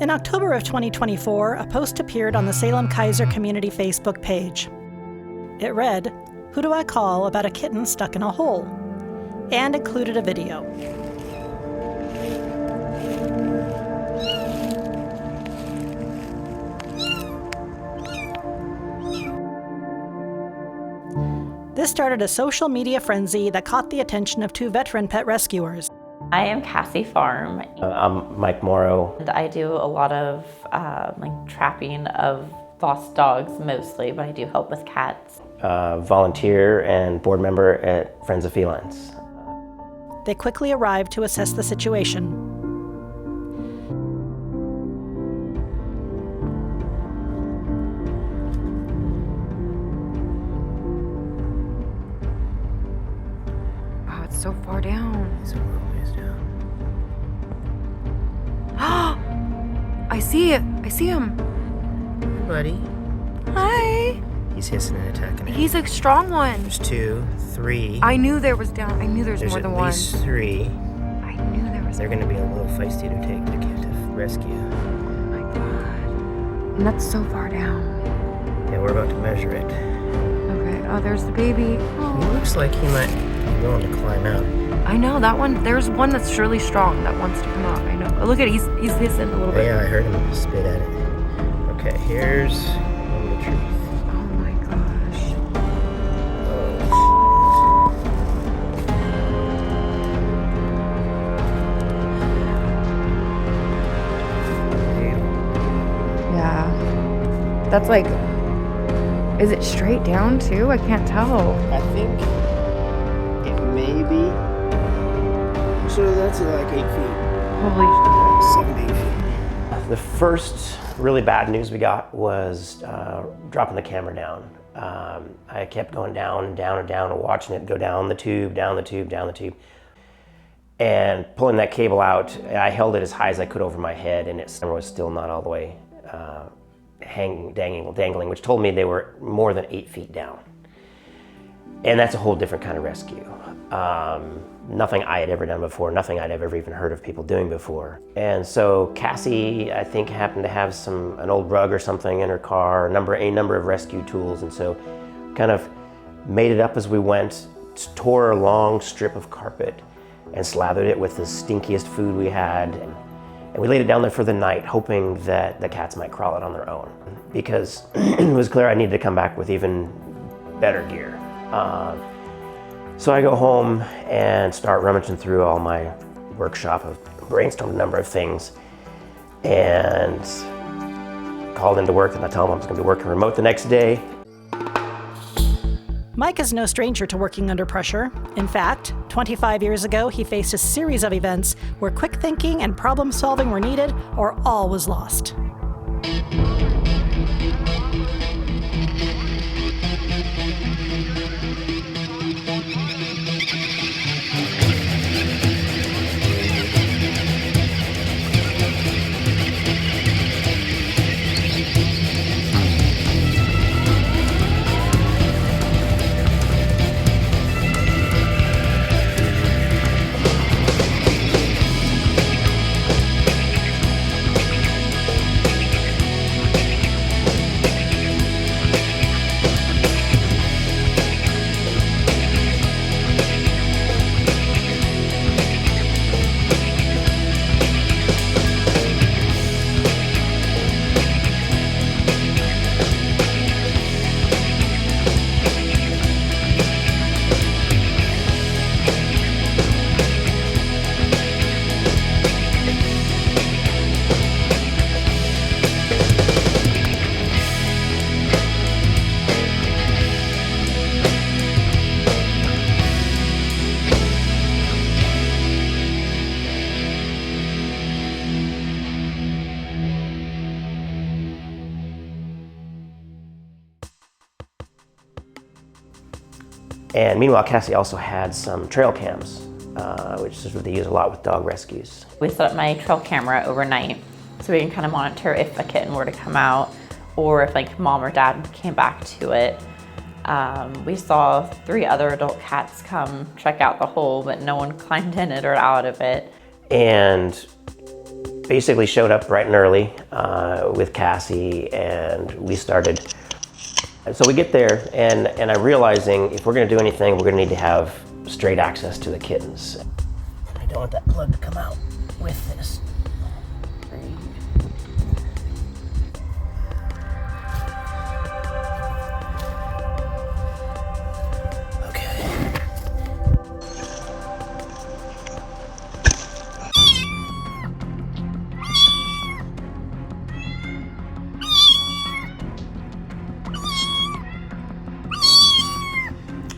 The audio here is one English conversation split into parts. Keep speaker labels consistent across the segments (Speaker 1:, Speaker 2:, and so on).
Speaker 1: In October of 2024, a post appeared on the Salem-Keizer Community Facebook page. It read, "Who do I call about a kitten stuck in a hole?" and included a video. This started a social media frenzy that caught the attention of two veteran pet rescuers.
Speaker 2: I am Cassie Farm.
Speaker 3: I'm Mike Morrow.
Speaker 2: And I do a lot of trapping of lost dogs mostly, but I do help with cats.
Speaker 3: Volunteer and board member at Friends of Felines.
Speaker 1: They quickly arrived to assess the situation.
Speaker 4: Wow, it's so far down.
Speaker 5: It's a little ways down.
Speaker 4: I see it. I see him.
Speaker 5: Hey, buddy.
Speaker 4: Hi.
Speaker 5: He's hissing and attacking it.
Speaker 4: He's a strong one.
Speaker 5: There's 2, 3.
Speaker 4: I knew there was down. I knew there's more than one.
Speaker 5: There's at least 3.
Speaker 4: I knew there was.
Speaker 5: They're going to be a little feisty to take to rescue.
Speaker 4: Oh my god. And that's so far down.
Speaker 5: Yeah, we're about to measure it.
Speaker 4: Okay. Oh, there's the baby.
Speaker 5: He
Speaker 4: Oh.
Speaker 5: looks like he might be willing to climb out.
Speaker 4: I know that one. There's one that's surely strong that wants to come out. I know. Oh, look at it. He's hissing a little bit.
Speaker 5: Yeah, I heard him spit at it. Okay, here's the truth.
Speaker 4: Oh my gosh. Yeah. That's like. Is it straight down too? I can't tell.
Speaker 5: I think it may be. So that's like 8 feet.
Speaker 4: Holy
Speaker 5: 7 to 8 feet.
Speaker 3: The first really bad news we got was dropping the camera down. I kept going down and down and down and watching it go down the tube, down the tube, down the tube. And pulling that cable out, I held it as high as I could over my head, and its camera was still not all the way dangling, which told me they were more than 8 feet down. And that's a whole different kind of rescue. Nothing I had ever done before, nothing I'd ever even heard of people doing before. And so Cassie, I think, happened to have an old rug or something in her car, a number of rescue tools, and so kind of made it up as we went, tore a long strip of carpet and slathered it with the stinkiest food we had. And we laid it down there for the night, hoping that the cats might crawl it on their own, because it was clear I needed to come back with even better gear. So I go home and start rummaging through all my workshop, of brainstormed a number of things, and called into work, and I tell them I was going to be working remote the next day.
Speaker 1: Mike is no stranger to working under pressure. In fact, 25 years ago, he faced a series of events where quick thinking and problem solving were needed, or all was lost.
Speaker 3: And meanwhile, Cassie also had some trail cams, which is what they use a lot with dog rescues.
Speaker 2: We set up my trail camera overnight so we can kind of monitor if a kitten were to come out or if like mom or dad came back to it. We saw 3 other adult cats come check out the hole, but no one climbed in it or out of it.
Speaker 3: And basically showed up bright and early with Cassie, and we started. So we get there, and I'm realizing if we're going to do anything, we're going to need to have straight access to the kittens. I don't want that plug to come out with this.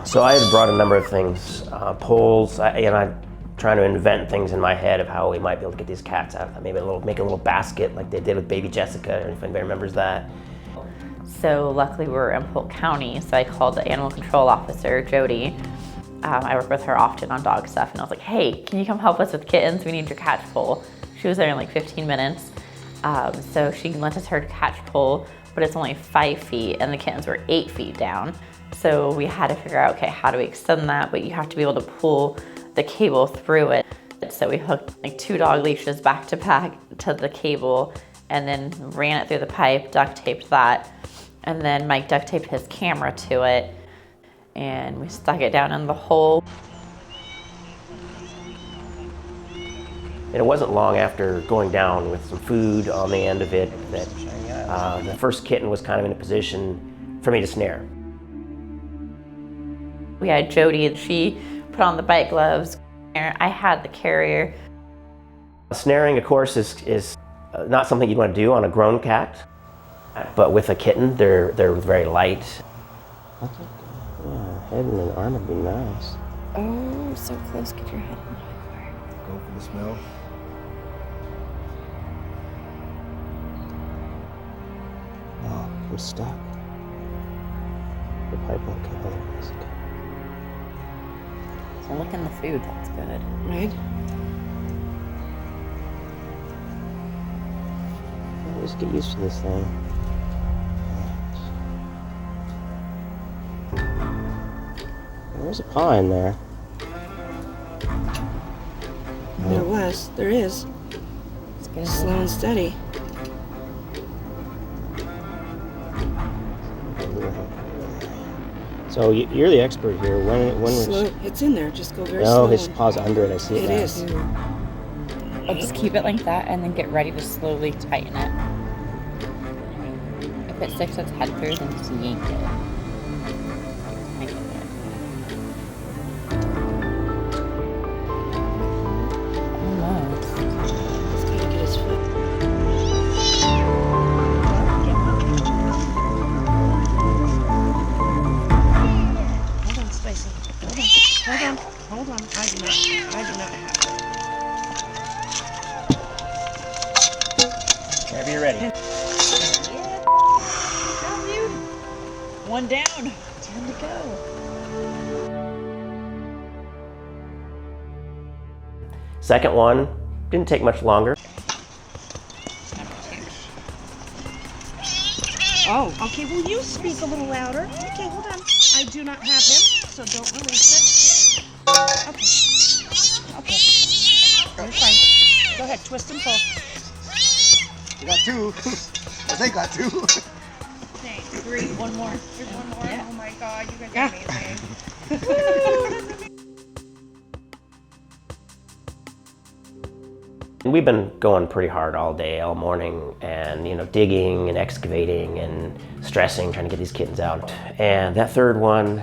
Speaker 3: So I had brought a number of things, poles, and I'm trying to invent things in my head of how we might be able to get these cats out. Maybe make a little basket like they did with baby Jessica, if anybody remembers that.
Speaker 2: So luckily we're in Polk County, so I called the animal control officer, Jody. I work with her often on dog stuff, and I was like, hey, can you come help us with kittens? We need your catch pole. She was there in like 15 minutes. So she lent us her catch pole, but it's only 5 feet, and the kittens were 8 feet down. So we had to figure out, okay, how do we extend that? But you have to be able to pull the cable through it. So we hooked like 2 dog leashes back to back to the cable, and then ran it through the pipe, duct taped that. And then Mike duct taped his camera to it, and we stuck it down in the hole.
Speaker 3: And it wasn't long after going down with some food on the end of it that the first kitten was kind of in a position for me to snare.
Speaker 2: We had Jody, she put on the bite gloves. I had the carrier.
Speaker 3: Snaring, of course, is not something you'd want to do on a grown cat, but with a kitten, they're very light. I think, yeah, head and an arm would be nice.
Speaker 2: Oh, so close, get your head in there.
Speaker 5: Go for the smell.
Speaker 3: Oh, I'm stuck. The pipe won't come out.
Speaker 2: So look in the food, that's good.
Speaker 4: Right?
Speaker 3: I always get used to this thing. There's a paw in there.
Speaker 4: There was. There is.
Speaker 2: It's good.
Speaker 4: Slow and steady.
Speaker 3: So you're the expert here. When was...
Speaker 4: Slow. It's in there. Just go very slow.
Speaker 3: No, his paw's under it. I see it now.
Speaker 4: It is.
Speaker 2: I'll just keep it like that and then get ready to slowly tighten it. If it sticks its head through, then just yank it. Almost.
Speaker 4: He's got to get his foot. Hold on, Spacey. Hold on. I do not have it.
Speaker 6: Whenever you're ready.
Speaker 7: Yeah. Good job, dude. 1 down. 10 to go.
Speaker 3: Second one didn't take much longer.
Speaker 7: Oh, okay. Will you speak a little louder? Okay, hold on. I do not have him, so don't release it. Okay. You're fine. Go ahead, twist and pull.
Speaker 5: You got 2. They got 2.
Speaker 7: Okay, 3. One more. There's one more.
Speaker 2: Yeah.
Speaker 7: Oh my God, you guys are amazing.
Speaker 3: And we've been going pretty hard all day, all morning, and digging and excavating and stressing, trying to get these kittens out. And that third one,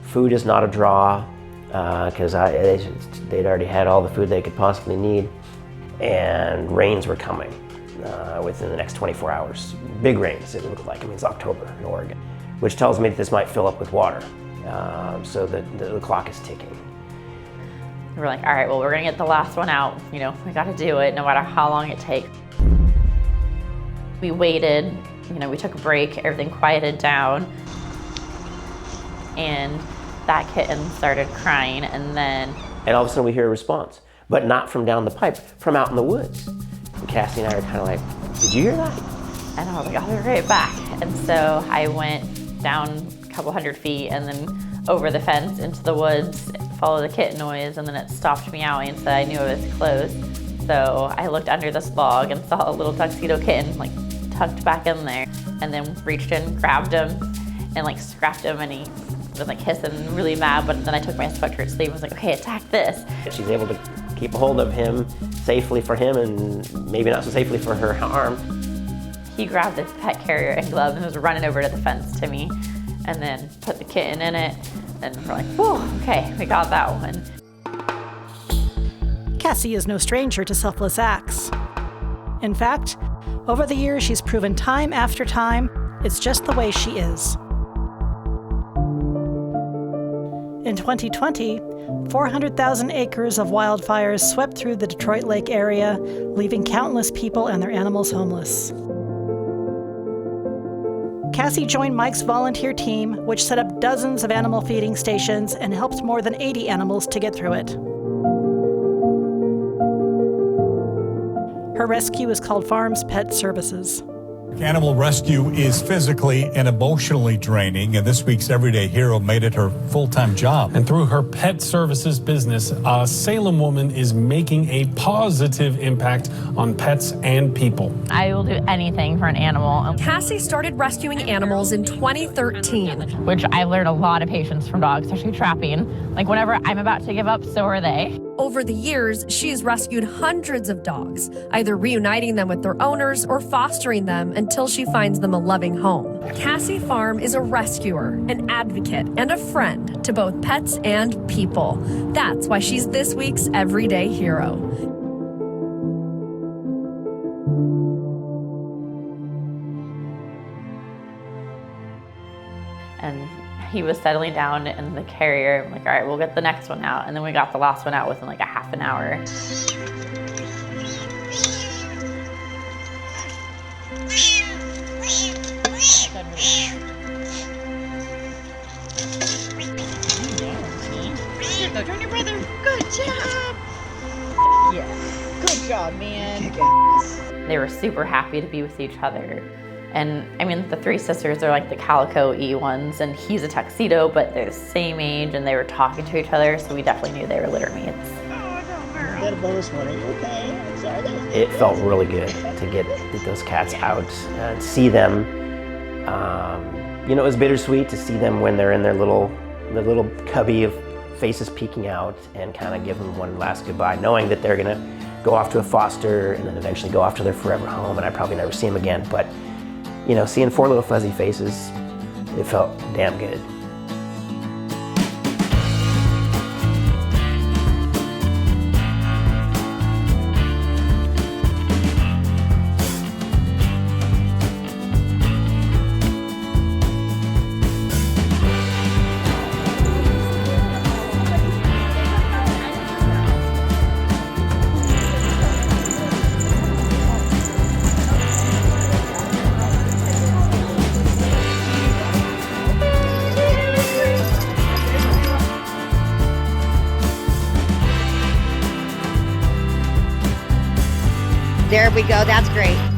Speaker 3: food is not a draw, because they'd already had all the food they could possibly need, and rains were coming within the next 24 hours. Big rains, it looked like. I mean, it's October in Oregon, which tells me that this might fill up with water, so that the clock is ticking.
Speaker 2: We're like, all right, well, we're gonna get the last one out. We gotta do it no matter how long it takes. We waited, we took a break, everything quieted down, and that kitten started crying, and
Speaker 3: all of a sudden we hear a response, but not from down the pipe, from out in the woods. And Cassie and I are kind of like, did you hear that?
Speaker 2: And I was like, I'll be right back. And so I went down a couple hundred feet and then over the fence into the woods, followed the kitten noise, and then it stopped meowing, so I knew it was close. So So I looked under this log and saw a little tuxedo kitten like tucked back in there, and then reached in, grabbed him, and like scrapped him, and he was like hissing really mad. But then I took my sweatshirt sleeve and was like, okay, attack this.
Speaker 3: She's able to keep a hold of him safely for him and maybe not so safely for her arm.
Speaker 2: He grabbed the pet carrier and glove and was running over to the fence to me, and then put the kitten in it. And we're like, whoa, okay, we got that one.
Speaker 1: Cassie is no stranger to selfless acts. In fact, over the years, she's proven time after time it's just the way she is. In 2020, 400,000 acres of wildfires swept through the Detroit Lake area, leaving countless people and their animals homeless. Cassie joined Mike's volunteer team, which set up dozens of animal feeding stations and helped more than 80 animals to get through it. Her rescue is called Farms Pet Services.
Speaker 6: Animal rescue is physically and emotionally draining, and this week's Everyday Hero made it her full-time job.
Speaker 8: And through her pet services business, a Salem woman is making a positive impact on pets and people.
Speaker 2: I will do anything for an animal.
Speaker 9: Cassie started rescuing animals in 2013.
Speaker 2: Which I've learned a lot of patience from dogs, especially trapping. Like whenever I'm about to give up, so are they.
Speaker 9: Over the years, she's rescued hundreds of dogs, either reuniting them with their owners or fostering them until she finds them a loving home. Cassie Farm is a rescuer, an advocate, and a friend to both pets and people. That's why she's this week's Everyday Hero.
Speaker 2: And he was settling down in the carrier. I'm like, all right, we'll get the next one out. And then we got the last one out within like a half an hour.
Speaker 7: Go join your brother. Good job. Yeah. Good job, man.
Speaker 2: They were super happy to be with each other. And I mean, the three sisters are like the calico-y ones, and he's a tuxedo, but they're the same age, and they were talking to each other, so we definitely knew they were litter mates.
Speaker 5: Got a bonus one. Are you okay? I'm sorry.
Speaker 3: It felt really good to get those cats out and see them. You know, it was bittersweet to see them when they're in their little cubby of faces peeking out, and kind of give them one last goodbye, knowing that they're gonna go off to a foster and then eventually go off to their forever home, and I probably never see them again. But you know, seeing four little fuzzy faces, it felt damn good.
Speaker 10: There we go. That's great.